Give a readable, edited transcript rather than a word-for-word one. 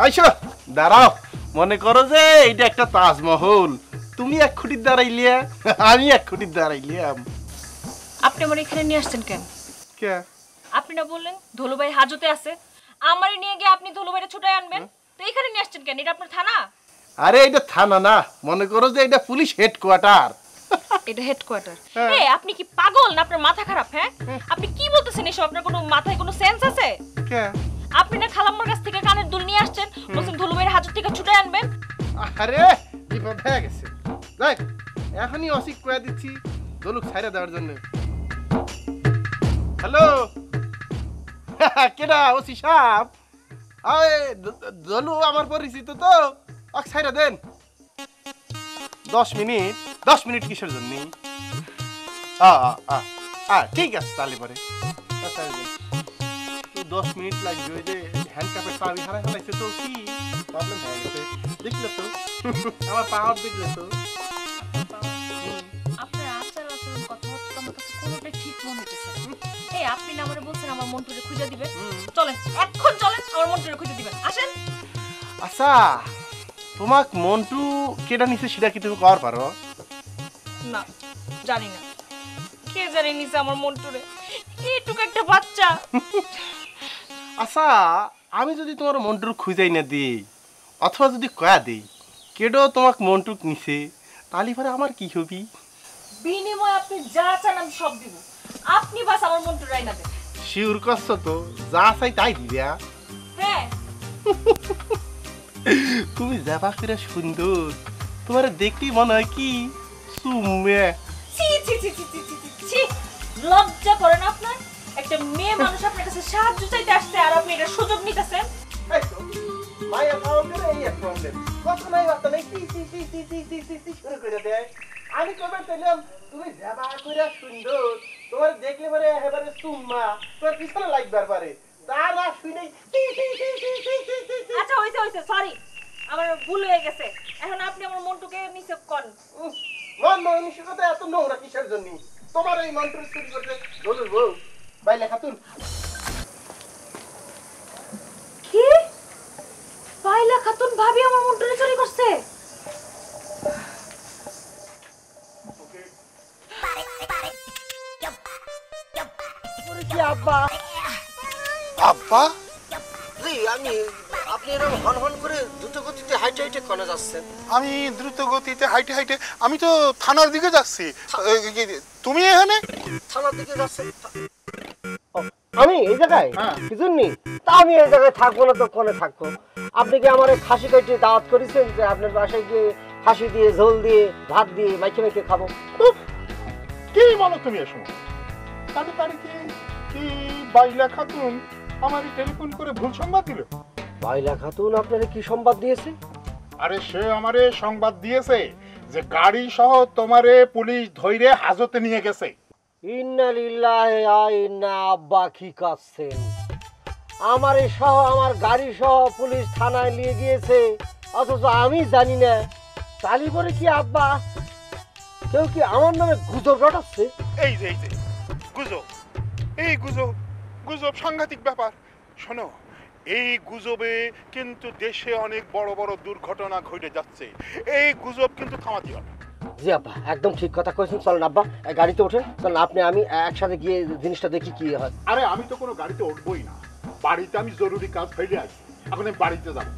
আইসো দাঁড়াও, মনে করো যে এইটা একটা তাজমহল, তুমি এক খুঁটির দাঁড়াইলিয়া, আমি এক খুঁটির দাঁড়াইলিয়াম। আপনি আমার এখানে নিয়ে আসছেন কেন? কে? আপনি না বললেন ধলুভাই হাজতে আছে, আমারে নিয়ে গিয়ে আপনি ধলুভাইরে ছুটায় আনবেন, তো এখানে নিয়ে আসছেন কেন? এটা আপনার থানা? আরে এটা থানা না, মনে করো যে এটা পুলিশ হেডকোয়ার্টার। এটা হেডকোয়ার্টার? এই আপনি কি পাগল না আপনার মাথা খারাপ? হ্যাঁ আপনি কি বলতেছেন এসব? আপনার কোনো মাথায় কোনো সেন্স আছে? কে? আপনি না খালাম্মার কাছ থেকে কানের দুল নিয়ে আসছেন, বলছেন ধলুভাইয়ের হাজত থেকে ছুটায় আনবেন। আরে বিপদ হয়ে গেছে, দেখ এখনই অসিক কয়ে দিচ্ছি দলুক ছাইরা দেওয়ার জন্য। হ্যালো, কেডা? ওসি সাহেব, দলু আমার পরিচিত তো, অক ছাইরা দেন। 10 মিনিট কিসের জন্য? ঠিক আছে তাহলে পরে 10 মিনিট লাগবে। ওই যে হ্যান্ডকাপের চাবি হারাই ফেলাইছে তো, কি প্রবলেম হয়ে গেছে দেখলে তো, আমার পাওয়ার দেখলে তো। আপনার আচার আচরণ কথাবার্তা আমার কাছে কোনোটাই ঠিক মনে হইতেছে না। এই আপনি না আমারে বলছেন আমার মন্টুরে খুঁজে দিবেন, চলেন এখন চলেন আমার মন্টুরে খুঁজে দিবেন, আসেন। আচ্ছা তোমাক মন্টু কেডা নিছে সেটা কি তুমি কর পারো? না জানি না, কে জানি নিছে আমার মন্টুরে, এইটুকু একটা বাচ্চা। আচ্ছা আমি যদি তোমার মন্টুর খুঁজাই না দিই, অথবা যদি কয়া দিই কেডো তোমাক মন্টুক নিছে, তাহলে পরে আমার কি হবি? বিনিময় আপনি যা চান আমি সব দিব, আপনি বাস আমার মন্টুর আইনা দেন। শিউর কষ্ট তো, যা চাই তাই দিবা? হ্যাঁ। তুমি যাবা করে সুন্দর, তোমার দেখতেই মনে হয় কি সুমে। ছি ছি ছি ছি ছি ছি ছি, লজ্জা করে না আপনার? একটা মেয়ে মানুষ আপনার কাছে সাহায্য চাইতে আসছে আর আপনি এটা সুযোগ নিতেছেন। এই তো মায়া খাওয়া করে এই এক প্রবলেম, কত নাই বার্তা নাই টি টি টি টি টি টি টি টি শুরু করে দেয়। আমি কবে চাইলাম তুমি যাবা করে সুন্দর, তোমার দেখলে পরে একেবারে সুম্মা, তোমার পিছনে লাগবার পারে, তার আর শুনেই টি টি টি টি টি টি টি টি। আচ্ছা হইছে হইছে, সরি আমার ভুল হয়ে গেছে। এখন আপনি আমার মন্টুকে নিচে কোন মন মানসিকতা এত নোংরা কিসের জন্য? তোমার এই মন্ত্র চুরি করতে দলুর বউ বাইলে খাতুন। কি বাইলা খাতুন ভাবি আমার মন্টুরে চুরি করছে? আব্বা আব্বা জি, আমি আপনি এরকম হন হন করে দ্রুত গতিতে হাইটে হাইটে কোনে যাচ্ছেন? আমি দ্রুত গতিতে হাইটে হাইটে, আমি তো থানার দিকে যাচ্ছি। তুমি এখানে? থানার দিকে যাচ্ছেন? আমি এই জায়গায় কি জন্য? তা আমি এই জায়গায় থাকবো না তো কোনে থাকবো? আপনি কি আমার খাসি কেটে দাওয়াত করেছেন যে আপনার বাসায় গিয়ে খাসি দিয়ে ঝোল দিয়ে ভাত দিয়ে মাইকে মাইকে খাবো? কি বলো তুমি এসো? তাহলে তারিখে কি বাইলা খাতুন আমার টেলিফোন করে ভুল সংবাদ দিল? বাইলা খাতুন আপনারে কি সংবাদ দিয়েছে? আরে সে আমারে সংবাদ দিয়েছে যে গাড়ি সহ তোমারে পুলিশ ধইরে হাজতে নিয়ে গেছে। ইন্না লিল্লাহি ওয়া ইন্না আব্বা কি করছেন? আমারে সহ আমার গাড়ি সহ পুলিশ থানায় নিয়ে গিয়েছে, অথচ আমি জানি না। তালি পরে কি আব্বা কেউ কি আমার নামে গুজব রটাচ্ছে? এই যে গুজব, এই গুজব সাংঘাতিক ব্যাপার। শোনো, এই গুজবে কিন্তু দেশে অনেক বড় বড় দুর্ঘটনা ঘটে যাচ্ছে, এই গুজব কিন্তু থামাতে হবে। জি আব্বা একদম ঠিক কথা কইছেন। চলেন আব্বা গাড়িতে ওঠেন, চলেন আপনি আমি একসাথে গিয়ে জিনিসটা দেখি কি হয়। আরে আমি তো কোনো গাড়িতে উঠবই না, বাড়িতে আমি জরুরি কাজ ফেলে আছি, এখন আমি বাড়িতে যাবো।